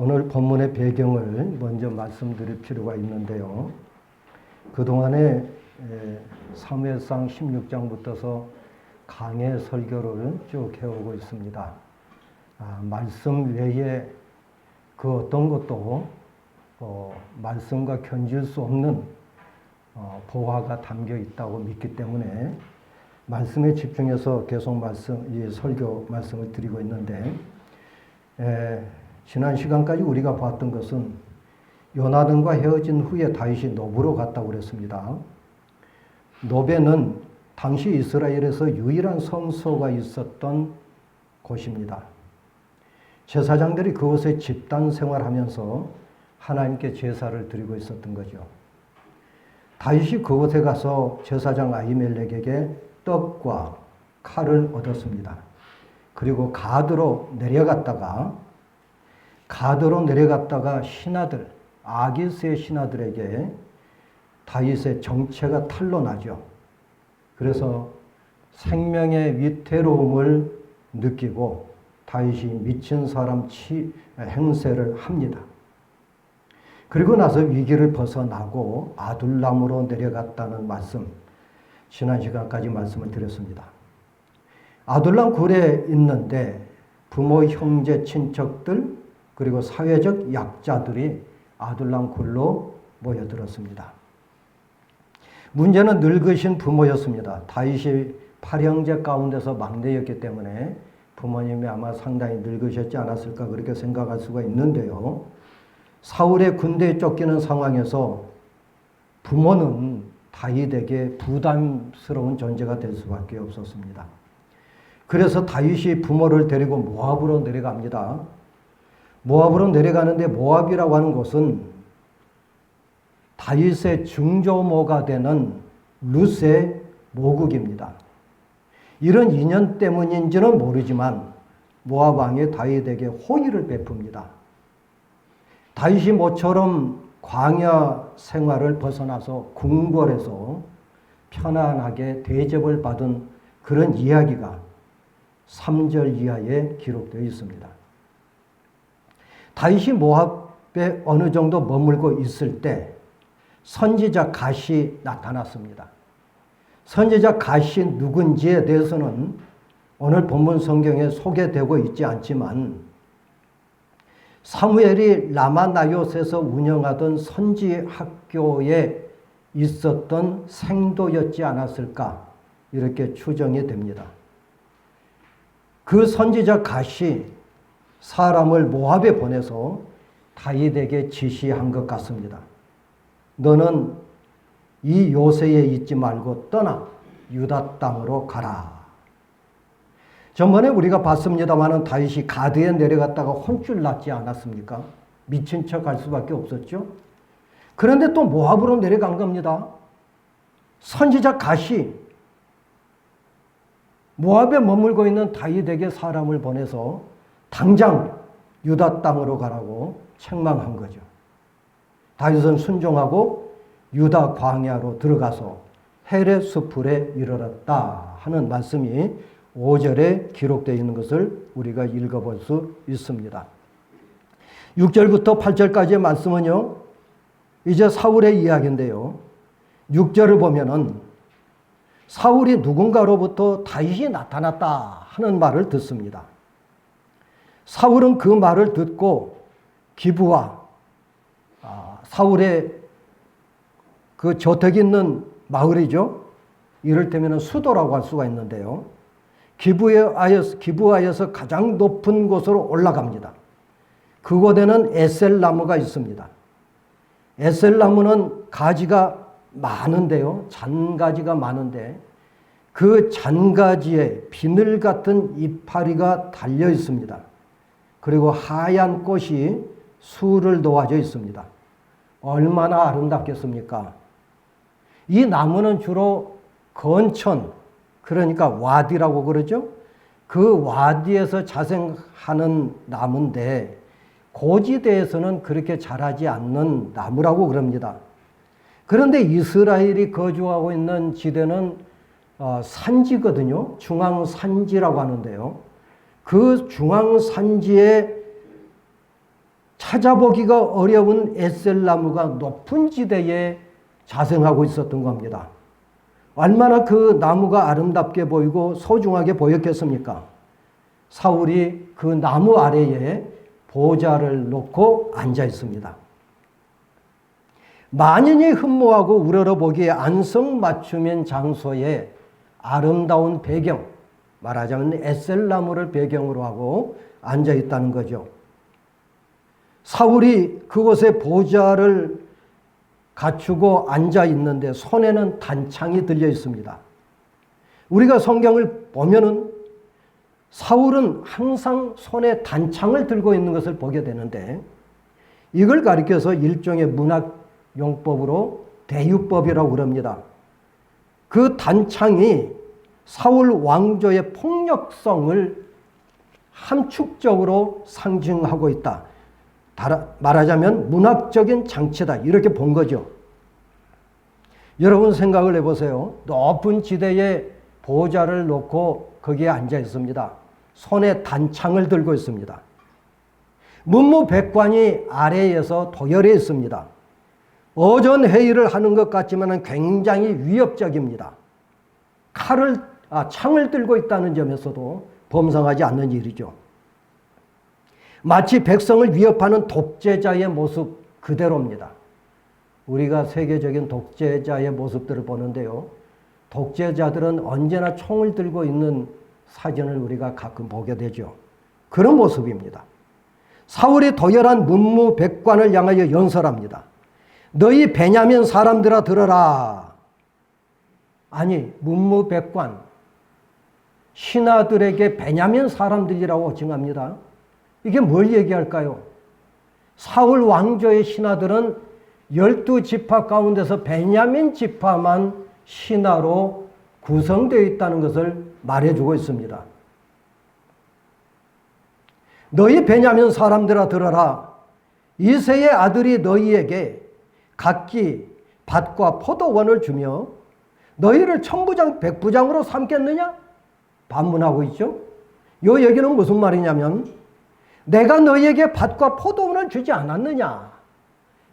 오늘 본문의 배경을 먼저 말씀드릴 필요가 있는데요. 그동안에 사무엘상 16장부터서 강해 설교를 쭉 해오고 있습니다. 말씀 외에 그 어떤 것도 말씀과 견줄 수 없는 보화가 담겨 있다고 믿기 때문에 말씀에 집중해서 계속 이 설교 말씀을 드리고 있는데, 지난 시간까지 우리가 봤던 것은 요나단과 헤어진 후에 다윗이 노브로 갔다고 그랬습니다. 노베는 당시 이스라엘에서 유일한 성소가 있었던 곳입니다. 제사장들이 그곳에 집단 생활하면서 하나님께 제사를 드리고 있었던 거죠. 다윗이 그곳에 가서 제사장 아히멜렉에게 떡과 칼을 얻었습니다. 그리고 가드로 내려갔다가 신하들, 아기스의 신하들에게 다윗의 정체가 탄로나죠. 그래서 생명의 위태로움을 느끼고 다윗이 미친 사람 행세를 합니다. 그리고 나서 위기를 벗어나고 아둘람으로 내려갔다는 말씀, 지난 시간까지 말씀을 드렸습니다. 아둘람 굴에 있는데 부모, 형제, 친척들 그리고 사회적 약자들이 아둘람 굴로 모여들었습니다. 문제는 늙으신 부모였습니다. 다윗이 8형제 가운데서 막내였기 때문에 부모님이 아마 상당히 늙으셨지 않았을까 그렇게 생각할 수가 있는데요. 사울의 군대에 쫓기는 상황에서 부모는 다윗에게 부담스러운 존재가 될 수밖에 없었습니다. 그래서 다윗이 부모를 데리고 모압으로 내려갑니다. 모압으로 내려가는데 모압이라고 하는 곳은 다윗의 증조모가 되는 룻의 모국입니다. 이런 인연 때문인지는 모르지만 모압 왕이 다윗에게 호의를 베풉니다. 다윗이 모처럼 광야 생활을 벗어나서 궁궐에서 편안하게 대접을 받은 그런 이야기가 3절 이하에 기록되어 있습니다. 다윗이 모압에 어느 정도 머물고 있을 때 선지자 갓이 나타났습니다. 선지자 갓이 누군지에 대해서는 오늘 본문 성경에 소개되고 있지 않지만 사무엘이 라마나요스에서 운영하던 선지 학교에 있었던 생도였지 않았을까 이렇게 추정이 됩니다. 그 선지자 갓이 사람을 모압에 보내서 다윗에게 지시한 것 같습니다. 너는 이 요새에 있지 말고 떠나 유다 땅으로 가라. 전번에 우리가 봤습니다마는 다윗이 가드에 내려갔다가 혼쭐 났지 않았습니까? 미친 척 할 수밖에 없었죠. 그런데 또 모압으로 내려간 겁니다. 선지자 갓이 모압에 머물고 있는 다윗에게 사람을 보내서 당장 유다 땅으로 가라고 책망한 거죠. 다윗은 순종하고 유다 광야로 들어가서 헤레 수풀에 이르렀다 하는 말씀이 5절에 기록되어 있는 것을 우리가 읽어볼 수 있습니다. 6절부터 8절까지의 말씀은요, 이제 사울의 이야기인데요. 6절을 보면은 사울이 누군가로부터 다윗이 나타났다 하는 말을 듣습니다. 사울은 그 말을 듣고 기브와 사울의 그 저택이 있는 마을이죠. 이를테면 수도라고 할 수가 있는데요. 기브아에서 가장 높은 곳으로 올라갑니다. 그곳에는 에셀나무가 있습니다. 에셀나무는 가지가 많은데요. 잔가지가 많은데 그 잔가지에 비늘 같은 이파리가 달려 있습니다. 그리고 하얀 꽃이 수를 놓아져 있습니다. 얼마나 아름답겠습니까? 이 나무는 주로 건천, 그러니까 와디라고 그러죠. 그 와디에서 자생하는 나무인데 고지대에서는 그렇게 자라지 않는 나무라고 그럽니다. 그런데 이스라엘이 거주하고 있는 지대는 산지거든요. 중앙산지라고 하는데요. 그 중앙산지에 찾아보기가 어려운 에셀나무가 높은 지대에 자생하고 있었던 겁니다. 얼마나 그 나무가 아름답게 보이고 소중하게 보였겠습니까? 사울이 그 나무 아래에 보좌를 놓고 앉아 있습니다. 만인이 흠모하고 우러러보기에 안성맞춤인 장소에 아름다운 배경, 말하자면 에셀나무를 배경으로 하고 앉아 있다는 거죠. 사울이 그곳에 보좌를 갖추고 앉아 있는데 손에는 단창이 들려 있습니다. 우리가 성경을 보면은 사울은 항상 손에 단창을 들고 있는 것을 보게 되는데 이걸 가리켜서 일종의 문학 용법으로 대유법이라고 그럽니다. 그 단창이 사울 왕조의 폭력성을 함축적으로 상징하고 있다. 말하자면 문학적인 장치다. 이렇게 본 거죠. 여러분 생각을 해보세요. 높은 지대에 보좌를 놓고 거기에 앉아 있습니다. 손에 단창을 들고 있습니다. 문무백관이 아래에서 도열해 있습니다. 어전 회의를 하는 것 같지만 굉장히 위협적입니다. 창을 들고 있다는 점에서도 범상하지 않는 일이죠. 마치 백성을 위협하는 독재자의 모습 그대로입니다. 우리가 세계적인 독재자의 모습들을 보는데요. 독재자들은 언제나 총을 들고 있는 사진을 우리가 가끔 보게 되죠. 그런 모습입니다. 사울이 도열한 문무백관을 향하여 연설합니다. 너희 베냐민 사람들아 들어라. 아니, 문무백관, 신하들에게 베냐민 사람들이라고 칭합니다. 이게 뭘 얘기할까요? 사울 왕조의 신하들은 12지파 가운데서 베냐민 지파만 신하로 구성되어 있다는 것을 말해주고 있습니다. 너희 베냐민 사람들아 들어라. 이새의 아들이 너희에게 각기 밭과 포도원을 주며 너희를 천부장 백부장으로 삼겠느냐? 반문하고 있죠. 이 얘기는 무슨 말이냐면 내가 너희에게 밭과 포도원을 주지 않았느냐?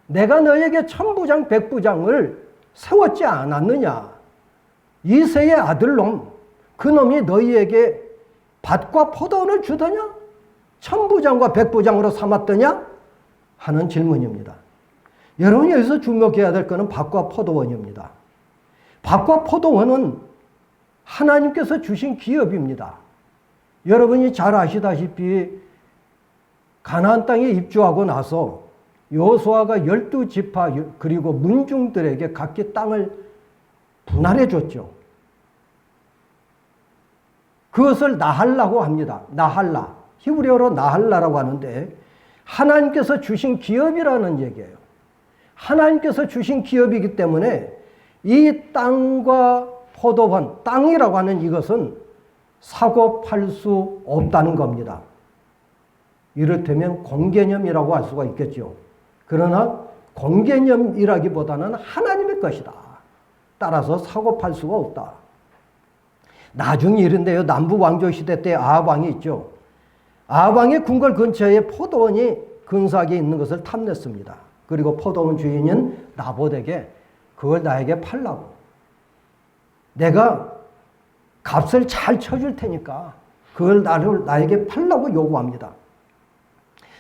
내가 너희에게 천부장 백부장을 세웠지 않았느냐? 이새의 아들놈, 그놈이 너희에게 밭과 포도원을 주더냐? 천부장과 백부장으로 삼았더냐? 하는 질문입니다. 여러분이 여기서 주목해야 될 것은 밭과 포도원입니다. 밭과 포도원은 하나님께서 주신 기업입니다. 여러분이 잘 아시다시피 가나안 땅에 입주하고 나서 여호수아가 12지파 그리고 문중들에게 각기 땅을 분할해 줬죠. 그것을 나할라고 합니다. 나할라. 히브리어로 나할라라고 하는데 하나님께서 주신 기업이라는 얘기예요. 하나님께서 주신 기업이기 때문에 이 땅과 포도원, 땅이라고 하는 이것은 사고 팔 수 없다는 겁니다. 이를테면 공개념이라고 할 수가 있겠죠. 그러나 공개념이라기보다는 하나님의 것이다. 따라서 사고 팔 수가 없다. 나중 일인데요. 남부 왕조 시대 때 아합 왕이 있죠. 아합 왕의 궁궐 근처에 포도원이 근사하게 있는 것을 탐냈습니다. 그리고 포도원 주인인 나봇에게 그걸 나에게 팔라고. 내가 값을 잘 쳐줄 테니까 그걸 나에게 팔라고 요구합니다.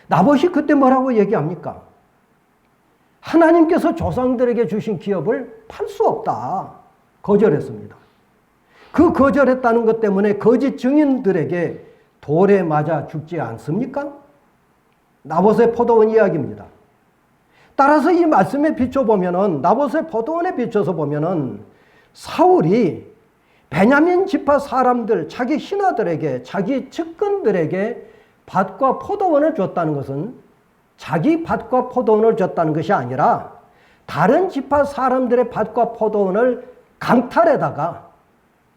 나봇이 그때 뭐라고 얘기합니까? 하나님께서 조상들에게 주신 기업을 팔 수 없다. 거절했습니다. 그 거절했다는 것 때문에 거짓 증인들에게 돌에 맞아 죽지 않습니까? 나봇의 포도원 이야기입니다. 따라서 이 말씀에 비춰보면은, 나봇의 포도원에 비춰서 보면은 사울이 베냐민 지파 사람들, 자기 신하들에게, 자기 측근들에게 밭과 포도원을 줬다는 것은 자기 밭과 포도원을 줬다는 것이 아니라 다른 지파 사람들의 밭과 포도원을 강탈에다가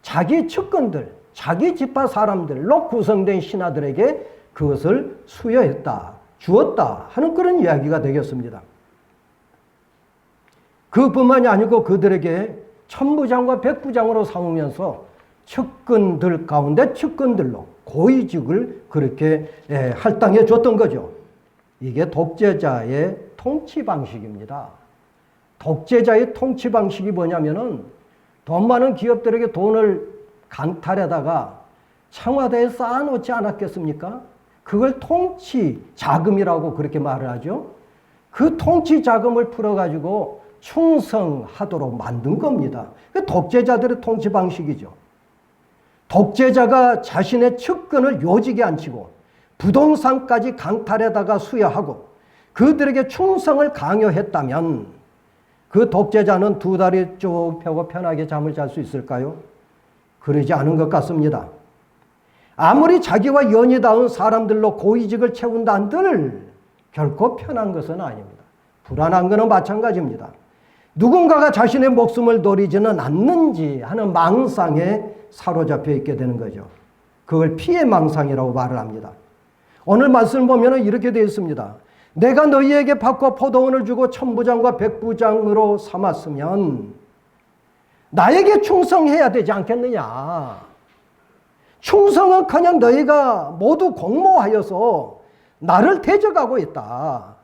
자기 측근들, 자기 지파 사람들로 구성된 신하들에게 그것을 수여했다, 주었다 하는 그런 이야기가 되겠습니다. 그뿐만이 아니고 그들에게 천부장과 백부장으로 삼으면서 측근들 가운데 측근들로 고위직을 그렇게 할당해 줬던 거죠. 이게 독재자의 통치 방식입니다. 독재자의 통치 방식이 뭐냐면은 돈 많은 기업들에게 돈을 강탈에다가 청와대에 쌓아놓지 않았겠습니까? 그걸 통치 자금이라고 그렇게 말을 하죠. 그 통치 자금을 풀어가지고 충성하도록 만든 겁니다. 그 독재자들의 통치 방식이죠. 독재자가 자신의 측근을 요직에 앉히고 부동산까지 강탈에다가 수여하고 그들에게 충성을 강요했다면 그 독재자는 두 다리 쭉 펴고 편하게 잠을 잘 수 있을까요? 그러지 않은 것 같습니다. 아무리 자기와 연이 닿은 사람들로 고위직을 채운다 한들 결코 편한 것은 아닙니다. 불안한 것은 마찬가지입니다. 누군가가 자신의 목숨을 노리지는 않는지 하는 망상에 사로잡혀 있게 되는 거죠. 그걸 피해망상이라고 말을 합니다. 오늘 말씀을 보면 이렇게 되어 있습니다. 내가 너희에게 밭과 포도원을 주고 천부장과 백부장으로 삼았으면 나에게 충성해야 되지 않겠느냐. 충성은 그냥 너희가 모두 공모하여서 나를 대적하고 있다.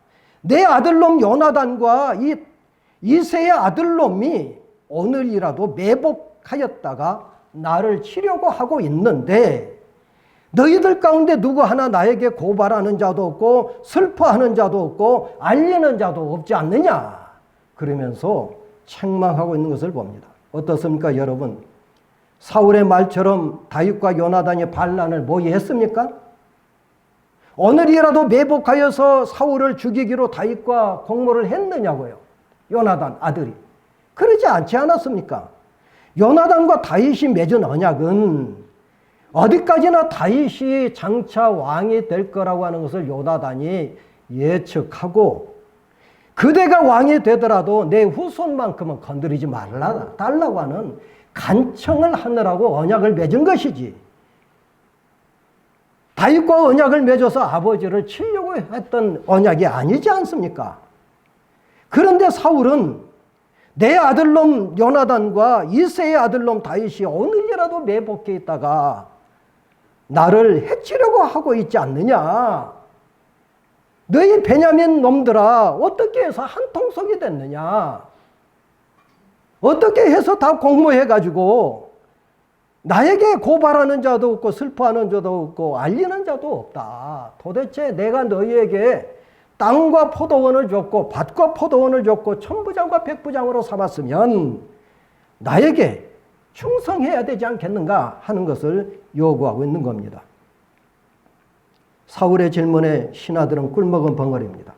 내 아들놈 요나단과 이새의 아들놈이 오늘이라도 매복하였다가 나를 치려고 하고 있는데 너희들 가운데 누구 하나 나에게 고발하는 자도 없고 슬퍼하는 자도 없고 알리는 자도 없지 않느냐. 그러면서 책망하고 있는 것을 봅니다. 어떻습니까 여러분? 사울의 말처럼 다윗과 요나단이 반란을 모의했습니까? 오늘이라도 매복하여서 사울을 죽이기로 다윗과 공모를 했느냐고요. 요나단 아들이. 그러지 않지 않았습니까? 요나단과 다윗이 맺은 언약은 어디까지나 다윗이 장차 왕이 될 거라고 하는 것을 요나단이 예측하고 그대가 왕이 되더라도 내 후손만큼은 건드리지 달라고 하는 간청을 하느라고 언약을 맺은 것이지. 다윗과 언약을 맺어서 아버지를 치려고 했던 언약이 아니지 않습니까? 그런데 사울은 내 아들놈 요나단과 이새의 아들놈 다윗이 오늘이라도 매복해 있다가 나를 해치려고 하고 있지 않느냐. 너희 베냐민 놈들아 어떻게 해서 한통속이 됐느냐. 어떻게 해서 다 공모해가지고 나에게 고발하는 자도 없고 슬퍼하는 자도 없고 알리는 자도 없다. 도대체 내가 너희에게 땅과 포도원을 줬고 밭과 포도원을 줬고 천부장과 백부장으로 삼았으면 나에게 충성해야 되지 않겠는가 하는 것을 요구하고 있는 겁니다. 사울의 질문에 신하들은 꿀먹은 벙어리입니다.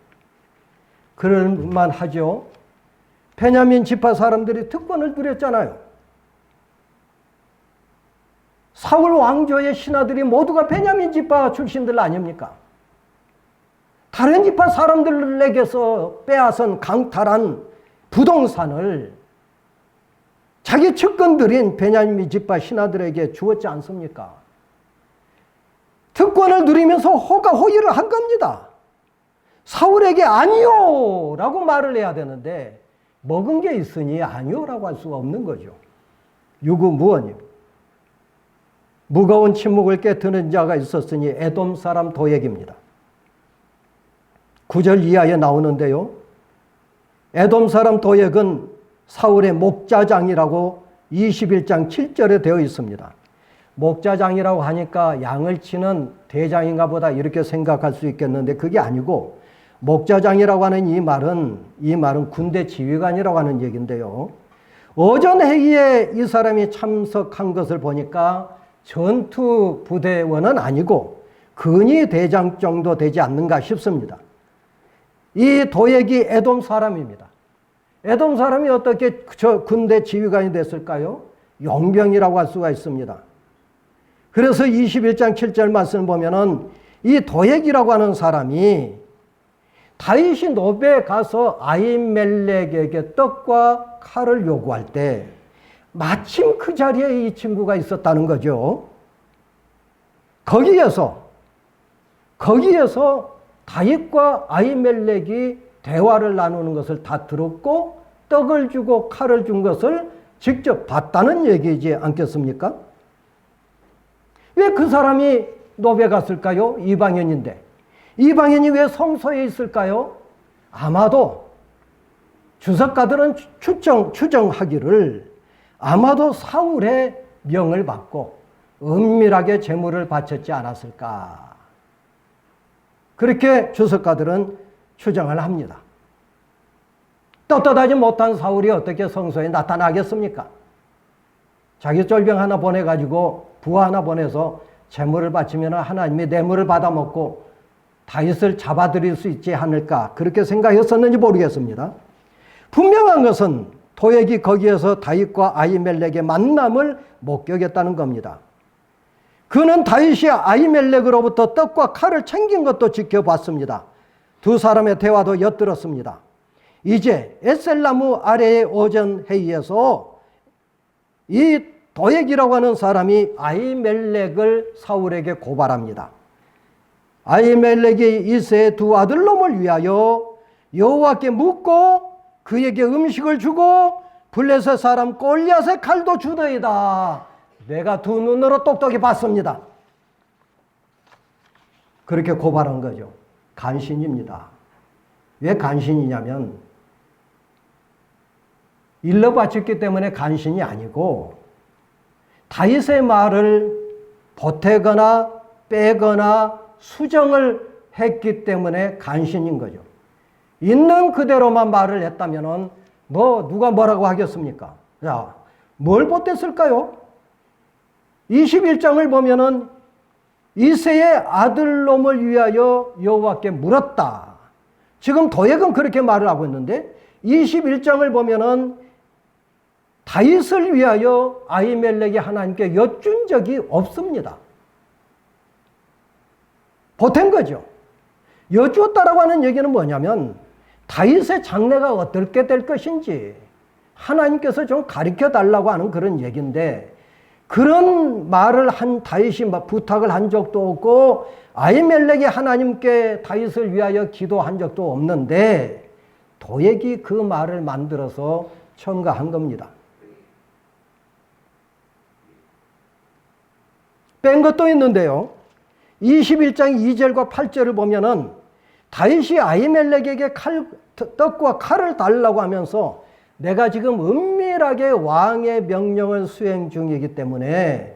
그럴만 하죠. 베냐민 지파 사람들이 특권을 누렸잖아요. 사울 왕조의 신하들이 모두가 베냐민 지파 출신들 아닙니까? 다른 지파 사람들에게서 빼앗은 강탈한 부동산을 자기 측근들인 베냐민 지파 신하들에게 주었지 않습니까? 특권을 누리면서 호가호위를 한 겁니다. 사울에게 아니요 라고 말을 해야 되는데 먹은 게 있으니 아니요라고 할 수가 없는 거죠. 유구무원님. 무거운 침묵을 깨트는 자가 있었으니 에돔 사람 도액입니다. 9절 이하에 나오는데요. 에돔 사람 도액은 사울의 목자장이라고 21장 7절에 되어 있습니다. 목자장이라고 하니까 양을 치는 대장인가 보다 이렇게 생각할 수 있겠는데 그게 아니고 목자장이라고 하는 이 말은 군대 지휘관이라고 하는 얘기인데요. 어전 회의에 이 사람이 참석한 것을 보니까 전투 부대원은 아니고 근위 대장 정도 되지 않는가 싶습니다. 이 도액이 에돔 사람입니다. 에돔 사람이 어떻게 저 군대 지휘관이 됐을까요? 용병이라고 할 수가 있습니다. 그래서 21장 7절 말씀을 보면은 이 도액이라고 하는 사람이 다윗이 노베에 가서 아히멜렉에게 떡과 칼을 요구할 때 마침 그 자리에 이 친구가 있었다는 거죠. 거기에서 다윗과 아히멜렉이 대화를 나누는 것을 다 들었고 떡을 주고 칼을 준 것을 직접 봤다는 얘기이지 않겠습니까? 왜 그 사람이 노베 갔을까요? 이방인인데. 이방인이 왜 성소에 있을까요? 아마도 주석가들은 추정하기를 아마도 사울의 명을 받고 은밀하게 제물을 바쳤지 않았을까. 그렇게 주석가들은 추정을 합니다. 떳떳하지 못한 사울이 어떻게 성소에 나타나겠습니까? 자기 쫄병 하나 보내가지고 부하 하나 보내서 제물을 바치면 하나님이 뇌물을 받아먹고 다윗을 잡아들일 수 있지 않을까 그렇게 생각했었는지 모르겠습니다. 분명한 것은 도액이 거기에서 다윗과 아히멜렉의 만남을 목격했다는 겁니다. 그는 다윗이 아히멜렉으로부터 떡과 칼을 챙긴 것도 지켜봤습니다. 두 사람의 대화도 엿들었습니다. 이제 에셀나무 아래의 오전 회의에서 이 도액이라고 하는 사람이 아히멜렉을 사울에게 고발합니다. 아히멜렉이 이새의 두 아들놈을 위하여 여호와께 묻고 그에게 음식을 주고 블레셋 사람 골리앗의 칼도 주더이다. 내가 두 눈으로 똑똑히 봤습니다. 그렇게 고발한 거죠. 간신입니다. 왜 간신이냐면 일러 바쳤기 때문에 간신이 아니고 다윗의 말을 보태거나 빼거나 수정을 했기 때문에 간신인 거죠. 있는 그대로만 말을 했다면은 누가 뭐라고 하겠습니까? 자, 뭘 보탰을까요? 21장을 보면은 이새의 아들놈을 위하여 여호와께 물었다. 지금 도액은 그렇게 말을 하고 있는데 21장을 보면은 다윗을 위하여 아히멜렉이 하나님께 여쭌 적이 없습니다. 보탠 거죠. 여쭈었다라고 하는 얘기는 뭐냐면 다윗의 장래가 어떻게 될 것인지 하나님께서 좀 가르쳐 달라고 하는 그런 얘기인데 그런 말을 한 다윗이 부탁을 한 적도 없고 아히멜렉이 하나님께 다윗을 위하여 기도한 적도 없는데 도액이 그 말을 만들어서 첨가한 겁니다. 뺀 것도 있는데요. 21장 2절과 8절을 보면은 다윗이 아히멜렉에게 떡과 칼을 달라고 하면서 내가 지금 은밀하게 왕의 명령을 수행 중이기 때문에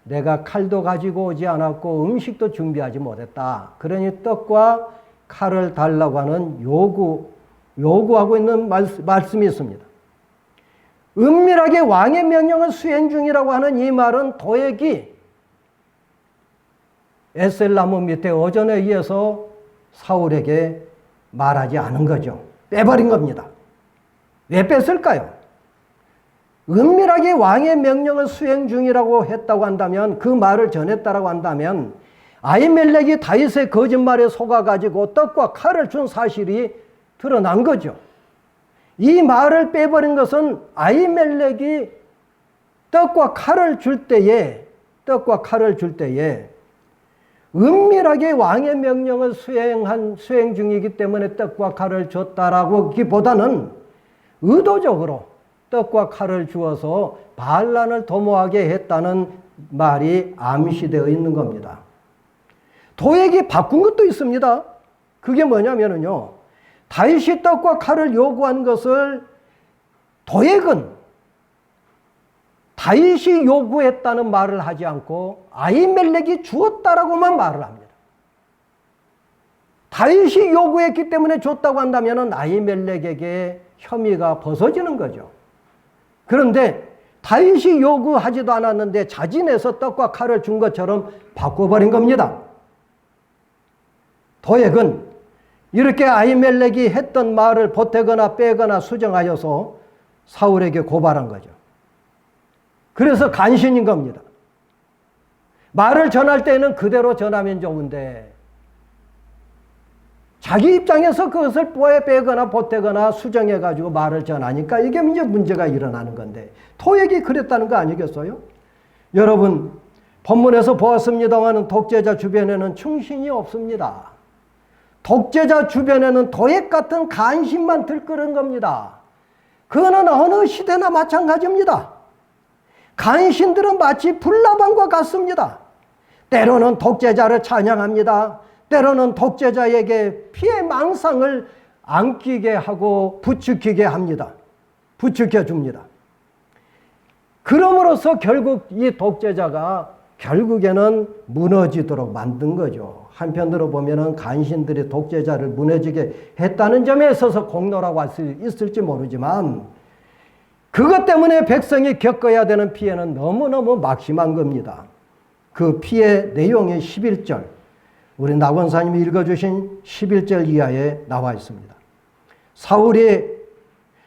내가 칼도 가지고 오지 않았고 음식도 준비하지 못했다. 그러니 떡과 칼을 달라고 하는 요구하고 있는 말씀이 있습니다. 은밀하게 왕의 명령을 수행 중이라고 하는 이 말은 도액이 에셀나무 밑에 오전에 의해서 사울에게 말하지 않은 거죠. 빼버린 겁니다. 왜 뺐을까요? 은밀하게 왕의 명령을 수행 중이라고 했다고 한다면 그 말을 전했다라고 한다면 아히멜렉이 다윗의 거짓말에 속아가지고 떡과 칼을 준 사실이 드러난 거죠. 이 말을 빼버린 것은 아히멜렉이 떡과 칼을 줄 때에 은밀하게 왕의 명령을 수행 중이기 때문에 떡과 칼을 줬다라고 하기보다는 의도적으로 떡과 칼을 주어서 반란을 도모하게 했다는 말이 암시되어 있는 겁니다. 도액이 바꾼 것도 있습니다. 그게 뭐냐면요. 다윗이 떡과 칼을 요구한 것을 도액은 다윗이 요구했다는 말을 하지 않고 아히멜렉이 주었다라고만 말을 합니다. 다윗이 요구했기 때문에 줬다고 한다면 아히멜렉에게 혐의가 벗어지는 거죠. 그런데 다윗이 요구하지도 않았는데 자진해서 떡과 칼을 준 것처럼 바꿔버린 겁니다. 도액은 이렇게 아히멜렉이 했던 말을 보태거나 빼거나 수정하여서 사울에게 고발한 거죠. 그래서 간신인 겁니다. 말을 전할 때는 그대로 전하면 좋은데 자기 입장에서 그것을 빼거나 보태거나 수정해가지고 말을 전하니까 이게 이제 문제가 일어나는 건데 도액이 그랬다는 거 아니겠어요? 여러분 본문에서 보았습니다만 독재자 주변에는 충신이 없습니다. 독재자 주변에는 도액 같은 간신만 들끓은 겁니다. 그거는 어느 시대나 마찬가지입니다. 간신들은 마치 불나방과 같습니다. 때로는 독재자를 찬양합니다. 때로는 독재자에게 피해 망상을 안기게 하고 부추기게 합니다. 부추겨 줍니다. 그럼으로써 결국 이 독재자가 결국에는 무너지도록 만든 거죠. 한편으로 보면은 간신들이 독재자를 무너지게 했다는 점에 있어서 공로라고 할 수 있을지 모르지만 그것 때문에 백성이 겪어야 되는 피해는 너무너무 막심한 겁니다. 그 피해 내용이 11절, 우리 나 권사님이 읽어주신 11절 이하에 나와 있습니다. 사울이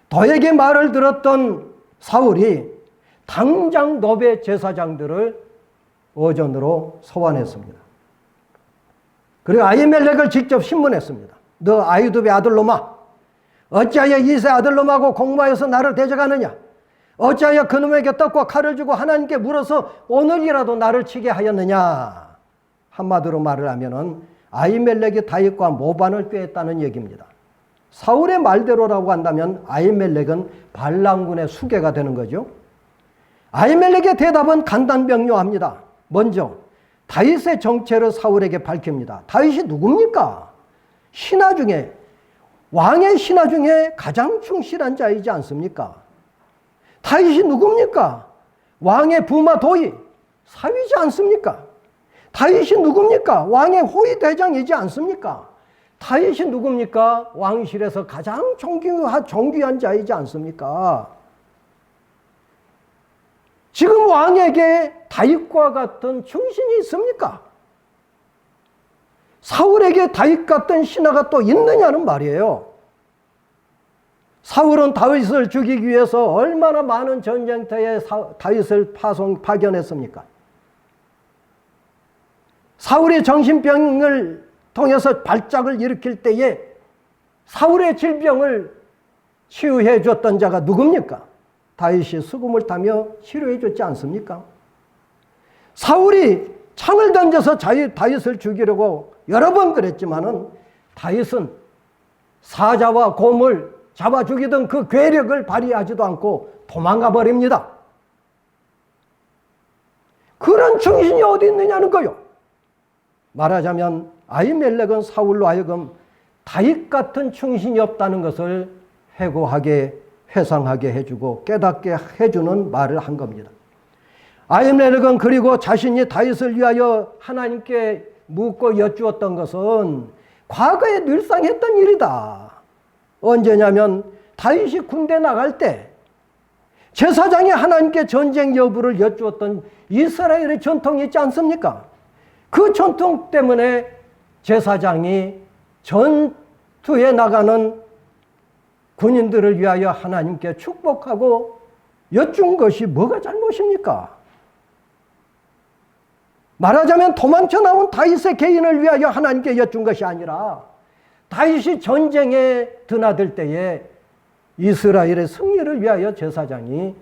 너에게 말을 들었던 사울이 당장 노베 제사장들을 어전으로 소환했습니다. 그리고 아히멜렉을 직접 신문했습니다. 너 아히두베 아들놈아, 어찌하여 이세 아들놈하고 공모하여서 나를 대적하느냐? 어찌하여 그놈에게 떡과 칼을 주고 하나님께 물어서 오늘이라도 나를 치게 하였느냐? 한마디로 말을 하면은 아히멜렉이 다윗과 모반을 꾀했다는 얘기입니다. 사울의 말대로라고 한다면 아히멜렉은 발람군의 수괴가 되는 거죠. 아히멜렉의 대답은 간단명료합니다. 먼저 다윗의 정체를 사울에게 밝힙니다. 다윗이 누굽니까? 신하 중에, 왕의 신하 중에 가장 충실한 자이지 않습니까? 다윗이 누굽니까? 왕의 부마 도의, 사위지 않습니까? 다윗이 누굽니까? 왕의 호위 대장이지 않습니까? 다윗이 누굽니까? 왕실에서 가장 존귀한 자이지 않습니까? 지금 왕에게 다윗과 같은 충신이 있습니까? 사울에게 다윗 같은 신하가 또 있느냐는 말이에요. 사울은 다윗을 죽이기 위해서 얼마나 많은 전쟁터에 다윗을 파견했습니까? 사울이 정신병을 통해서 발작을 일으킬 때에 사울의 질병을 치유해 줬던 자가 누굽니까? 다윗이 수금을 타며 치료해 줬지 않습니까? 사울이 창을 던져서 다윗을 죽이려고 여러 번 그랬지만은 다윗은 사자와 곰을 잡아 죽이던 그 괴력을 발휘하지도 않고 도망가 버립니다. 그런 충신이 어디 있느냐는 거요. 말하자면 아히멜렉은 사울로 하여금 다윗 같은 충신이 없다는 것을 회고하게 회상하게 해주고 깨닫게 해주는 말을 한 겁니다. 아히멜렉은 그리고 자신이 다윗을 위하여 하나님께 묻고 여쭈었던 것은 과거에 늘상 했던 일이다. 언제냐면 다윗이 군대 나갈 때 제사장이 하나님께 전쟁 여부를 여쭈었던 이스라엘의 전통이 있지 않습니까? 그 전통 때문에 제사장이 전투에 나가는 군인들을 위하여 하나님께 축복하고 여쭌 것이 뭐가 잘못입니까? 말하자면 도망쳐 나온 다윗의 개인을 위하여 하나님께 여쭌 것이 아니라 다윗이 전쟁에 드나들 때에 이스라엘의 승리를 위하여 제사장이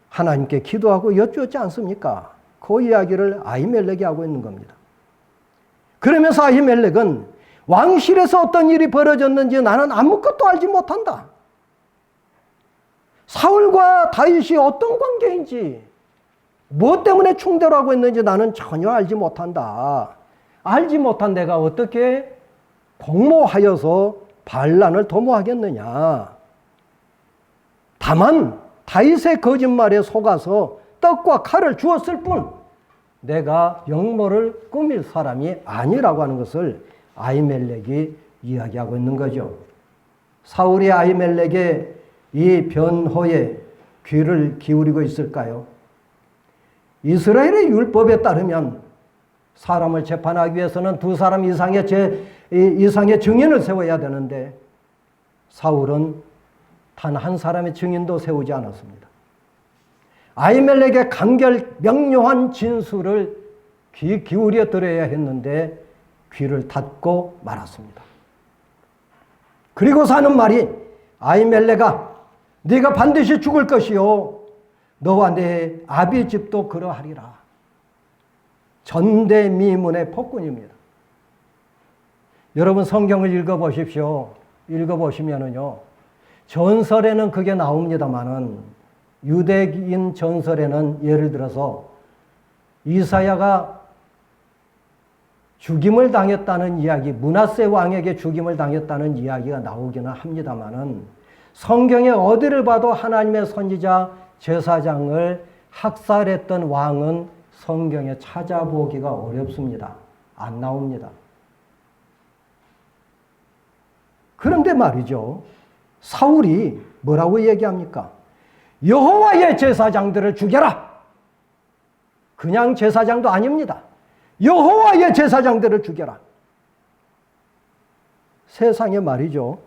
하나님께 기도하고 여쭈었지 않습니까? 그 이야기를 아히멜렉이 하고 있는 겁니다. 그러면서 아히멜렉은 왕실에서 어떤 일이 벌어졌는지 나는 아무것도 알지 못한다. 사울과 다윗이 어떤 관계인지, 무엇 때문에 충돌을 하고 있는지 나는 전혀 알지 못한다. 알지 못한 내가 어떻게 공모하여서 반란을 도모하겠느냐. 다만 다윗의 거짓말에 속아서 떡과 칼을 주었을 뿐 내가 역모를 꾸밀 사람이 아니라고 하는 것을 아히멜렉이 이야기하고 있는 거죠. 사울이 아히멜렉의 이 변호에 귀를 기울이고 있을까요? 이스라엘의 율법에 따르면 사람을 재판하기 위해서는 두 사람 이상의 증인을 세워야 되는데 사울은 단 한 사람의 증인도 세우지 않았습니다. 아히멜렉의 간결 명료한 진술을 귀 기울여 들어야 했는데 귀를 닫고 말았습니다. 그리고 사는 말이 아히멜렉아 네가 반드시 죽을 것이요 너와 내 아비 집도 그러하리라. 전대미문의 폭군입니다. 여러분 성경을 읽어보십시오. 읽어보시면은요 전설에는 그게 나옵니다만은 유대인 전설에는 예를 들어서 이사야가 죽임을 당했다는 이야기, 므낫세 왕에게 죽임을 당했다는 이야기가 나오기는 합니다만은 성경에 어디를 봐도 하나님의 선지자 제사장을 학살했던 왕은 성경에 찾아보기가 어렵습니다. 안 나옵니다. 그런데 말이죠. 사울이 뭐라고 얘기합니까? 여호와의 제사장들을 죽여라. 그냥 제사장도 아닙니다. 여호와의 제사장들을 죽여라. 세상에 말이죠.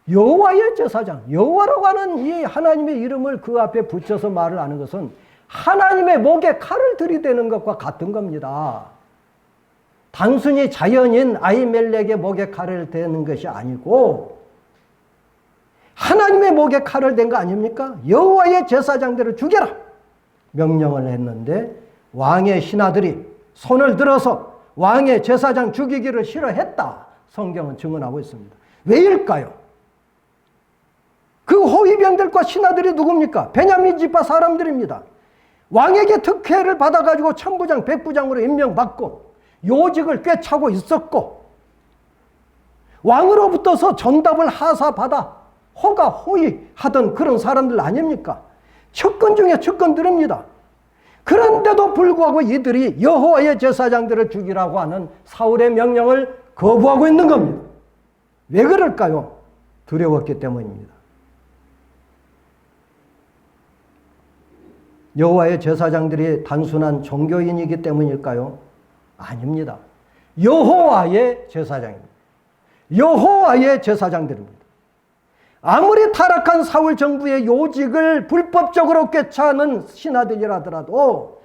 여호와의 제사장, 여호와라고 하는 이 하나님의 이름을 그 앞에 붙여서 말을 하는 것은 하나님의 목에 칼을 들이대는 것과 같은 겁니다. 단순히 자연인 아히멜렉의 목에 칼을 대는 것이 아니고 하나님의 목에 칼을 댄 거 아닙니까? 여호와의 제사장들을 죽여라 명령을 했는데 왕의 신하들이 손을 들어서 왕의 제사장 죽이기를 싫어했다. 성경은 증언하고 있습니다. 왜일까요? 그 호위병들과 신하들이 누굽니까? 베냐민 지파 사람들입니다. 왕에게 특혜를 받아가지고 천부장, 백부장으로 임명받고 요직을 꿰차고 있었고 왕으로부터서 전답을 하사받아 호가 호위하던 그런 사람들 아닙니까? 측근 중에 측근들입니다. 그런데도 불구하고 이들이 여호와의 제사장들을 죽이라고 하는 사울의 명령을 거부하고 있는 겁니다. 왜 그럴까요? 두려웠기 때문입니다. 여호와의 제사장들이 단순한 종교인이기 때문일까요? 아닙니다. 여호와의 제사장입니다. 여호와의 제사장들입니다. 아무리 타락한 사울 정부의 요직을 불법적으로 꿰차는 신하들이라더라도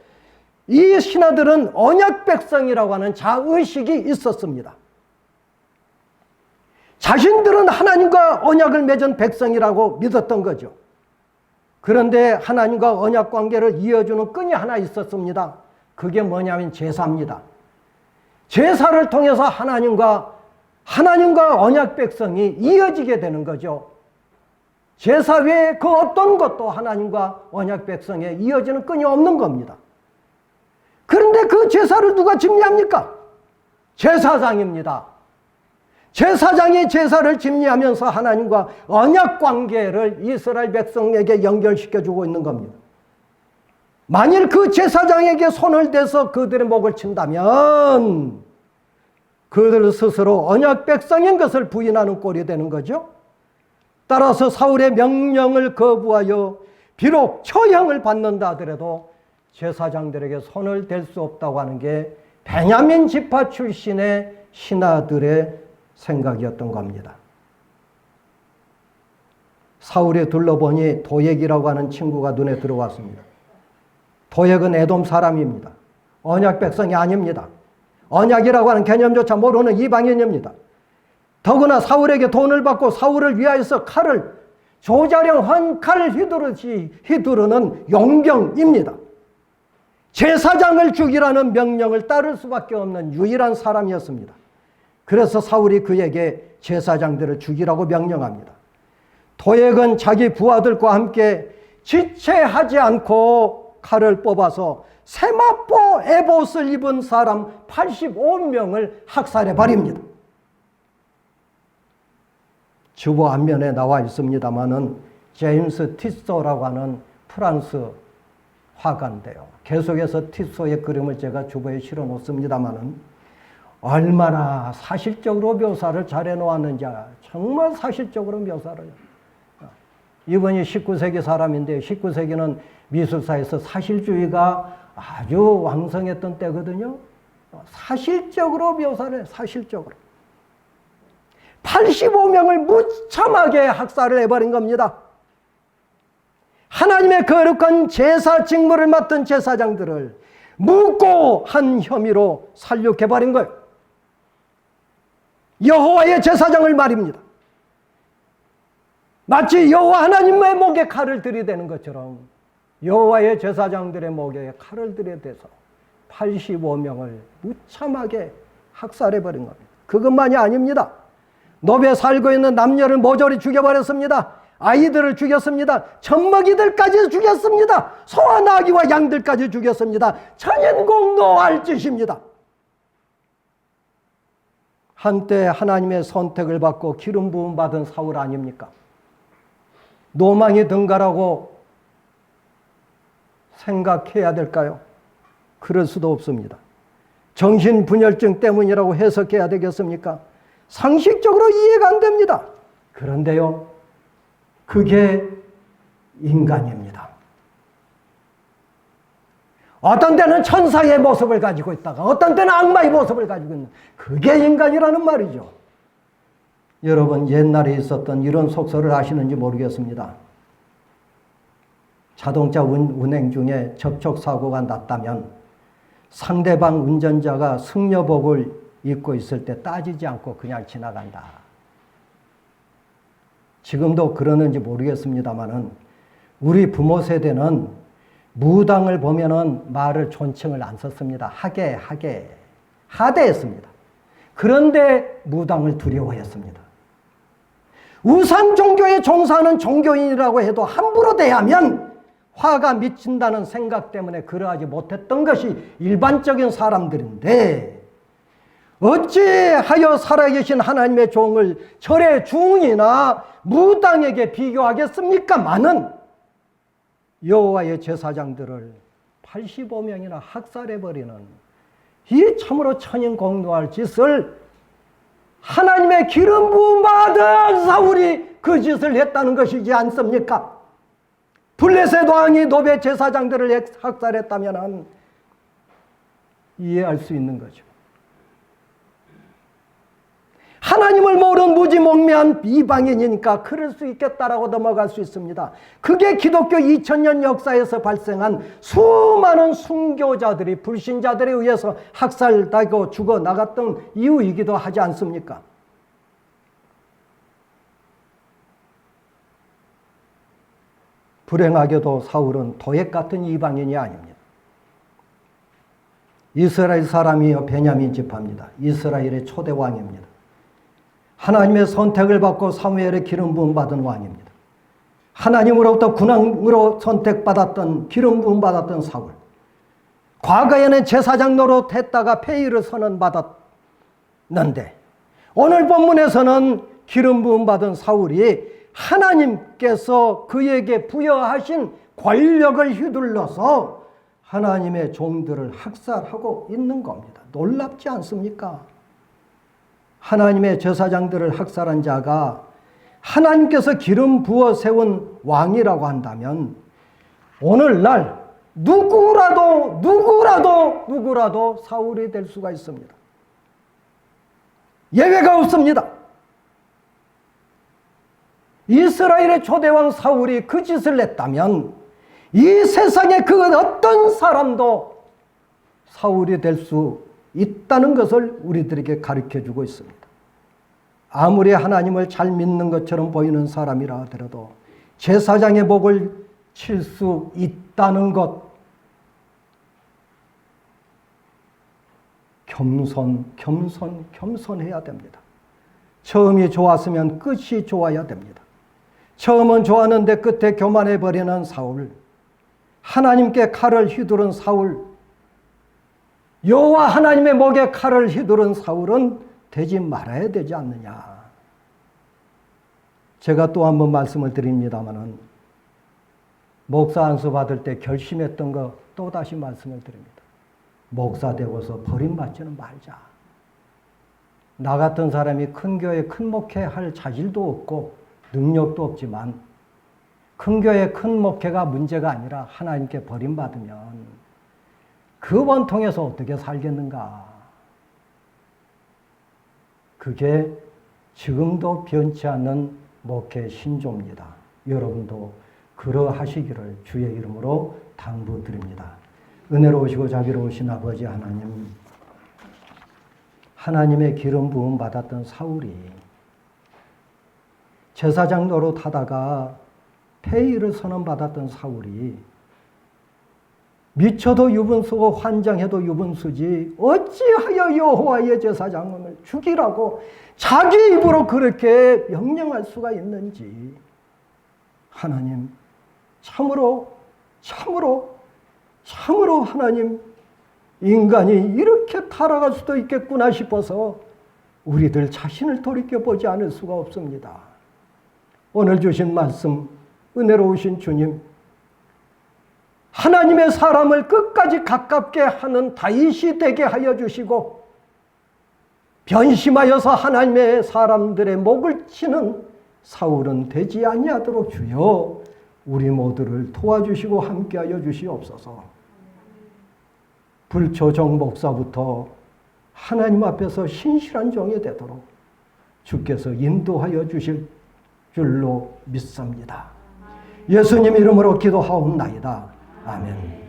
이 신하들은 언약 백성이라고 하는 자의식이 있었습니다. 자신들은 하나님과 언약을 맺은 백성이라고 믿었던 거죠. 그런데 하나님과 언약 관계를 이어주는 끈이 하나 있었습니다. 그게 뭐냐면 제사입니다. 제사를 통해서 하나님과 언약 백성이 이어지게 되는 거죠. 제사 외에 그 어떤 것도 하나님과 언약 백성에 이어지는 끈이 없는 겁니다. 그런데 그 제사를 누가 집례합니까? 제사장입니다. 제사장이 제사를 집례하면서 하나님과 언약 관계를 이스라엘 백성에게 연결시켜주고 있는 겁니다. 만일 그 제사장에게 손을 대서 그들의 목을 친다면 그들 스스로 언약 백성인 것을 부인하는 꼴이 되는 거죠. 따라서 사울의 명령을 거부하여 비록 처형을 받는다 하더라도 제사장들에게 손을 댈 수 없다고 하는 게 베냐민 지파 출신의 신하들의 생각이었던 겁니다. 사울이 둘러보니 도액이라고 하는 친구가 눈에 들어왔습니다. 도액은 에돔 사람입니다. 언약 백성이 아닙니다. 언약이라고 하는 개념조차 모르는 이방인입니다. 더구나 사울에게 돈을 받고 사울을 위하여서 칼을 조자령 한 칼을 휘두르는 용병입니다. 제사장을 죽이라는 명령을 따를 수밖에 없는 유일한 사람이었습니다. 그래서 사울이 그에게 제사장들을 죽이라고 명령합니다. 도액은 자기 부하들과 함께 지체하지 않고 칼을 뽑아서 세마포 에봇을 입은 사람 85명을 학살해 버립니다. 주보 앞면에 나와 있습니다마는 제임스 티소라고 하는 프랑스 화가인데요. 계속해서 티소의 그림을 제가 주보에 실어 놓습니다마는 얼마나 사실적으로 묘사를 잘 해놓았는지 정말 사실적으로 묘사를. 이분이 19세기 사람인데 19세기는 미술사에서 사실주의가 아주 왕성했던 때거든요. 사실적으로 묘사를 해요. 사실적으로. 85명을 무참하게 학살을 해버린 겁니다. 하나님의 거룩한 제사 직무를 맡은 제사장들을 무고한 혐의로 살육해버린 거예요. 여호와의 제사장을 말입니다. 마치 여호와 하나님의 목에 칼을 들이대는 것처럼 여호와의 제사장들의 목에 칼을 들이대서 85명을 무참하게 학살해버린 겁니다. 그것만이 아닙니다. 노베 살고 있는 남녀를 모조리 죽여버렸습니다. 아이들을 죽였습니다. 젖먹이들까지 죽였습니다. 소와 나귀와 양들까지 죽였습니다. 천인공노할 짓입니다. 한때 하나님의 선택을 받고 기름 부음 받은 사울 아닙니까? 노망이 등가라고 생각해야 될까요? 그럴 수도 없습니다. 정신분열증 때문이라고 해석해야 되겠습니까? 상식적으로 이해가 안 됩니다. 그런데요, 그게 인간입니다. 어떤 때는 천사의 모습을 가지고 있다가 어떤 때는 악마의 모습을 가지고 있는, 그게 인간이라는 말이죠. 여러분, 옛날에 있었던 이런 속설을 아시는지 모르겠습니다. 자동차 운행 중에 접촉사고가 났다면 상대방 운전자가 승려복을 입고 있을 때 따지지 않고 그냥 지나간다. 지금도 그러는지 모르겠습니다만은 우리 부모 세대는 무당을 보면은 말을 존칭을 안 썼습니다. 하대했습니다. 그런데 무당을 두려워했습니다. 우상 종교에 종사하는 종교인이라고 해도 함부로 대하면 화가 미친다는 생각 때문에 그러하지 못했던 것이 일반적인 사람들인데, 어찌하여 살아계신 하나님의 종을 절의 중이나 무당에게 비교하겠습니까? 많은 여호와의 제사장들을 85명이나 학살해버리는 이 참으로 천인공노할 짓을 하나님의 기름 부음 받은 사울이 그 짓을 했다는 것이지 않습니까? 블레셋 왕이 노베 제사장들을 학살했다면 이해할 수 있는 거죠. 하나님을 모르는 무지몽매한 이방인이니까 그럴 수 있겠다라고 넘어갈 수 있습니다. 그게 기독교 2000년 역사에서 발생한 수많은 순교자들이 불신자들에 의해서 학살되고 죽어나갔던 이유이기도 하지 않습니까? 불행하게도 사울은 도액 같은 이방인이 아닙니다. 이스라엘 사람이요 베냐민 지파입니다. 이스라엘의 초대 왕입니다. 하나님의 선택을 받고 사무엘의 기름 부음 받은 왕입니다. 하나님으로부터 군왕으로 선택받았던 기름 부음 받았던 사울. 과거에는 제사장 노릇했다가 폐위를 선언받았는데 오늘 본문에서는 기름 부음 받은 사울이 하나님께서 그에게 부여하신 권력을 휘둘러서 하나님의 종들을 학살하고 있는 겁니다. 놀랍지 않습니까? 하나님의 제사장들을 학살한 자가 하나님께서 기름 부어 세운 왕이라고 한다면 오늘날 누구라도 사울이 될 수가 있습니다. 예외가 없습니다. 이스라엘의 초대왕 사울이 그 짓을 했다면 이 세상에 그 어떤 사람도 사울이 될 수 있다는 것을 우리들에게 가르쳐주고 있습니다. 아무리 하나님을 잘 믿는 것처럼 보이는 사람이라 하더라도 제사장의 목을 칠 수 있다는 것, 겸손해야 됩니다. 처음이 좋았으면 끝이 좋아야 됩니다. 처음은 좋았는데 끝에 교만해버리는 사울, 하나님께 칼을 휘두른 사울, 여호와 하나님의 목에 칼을 휘두른 사울은 되지 말아야 되지 않느냐. 제가 또 한 번 말씀을 드립니다마는 목사 안수 받을 때 결심했던 거 또 다시 말씀을 드립니다. 목사 되고서 버림받지는 말자. 나 같은 사람이 큰 교회 큰 목회할 자질도 없고 능력도 없지만 큰 교회 큰 목회가 문제가 아니라 하나님께 버림받으면 그 원통에서 어떻게 살겠는가. 그게 지금도 변치 않는 목회 신조입니다. 여러분도 그러하시기를 주의 이름으로 당부드립니다. 은혜로우시고 자비로우신 아버지 하나님, 하나님의 기름 부음 받았던 사울이 제사장 노릇하다가 폐위를 선언받았던 사울이 미쳐도 유분수고 환장해도 유분수지 어찌하여 여호와의 제사장을 죽이라고 자기 입으로 그렇게 명령할 수가 있는지. 하나님, 참으로 하나님, 인간이 이렇게 타락할 수도 있겠구나 싶어서 우리들 자신을 돌이켜보지 않을 수가 없습니다. 오늘 주신 말씀, 은혜로우신 주님, 하나님의 사람을 끝까지 가깝게 하는 다윗이 되게 하여 주시고, 변심하여서 하나님의 사람들의 목을 치는 사울은 되지 아니하도록 주여 우리 모두를 도와주시고 함께하여 주시옵소서. 불초정 목사부터 하나님 앞에서 신실한 종이 되도록 주께서 인도하여 주실 줄로 믿습니다. 예수님 이름으로 기도하옵나이다. 아멘.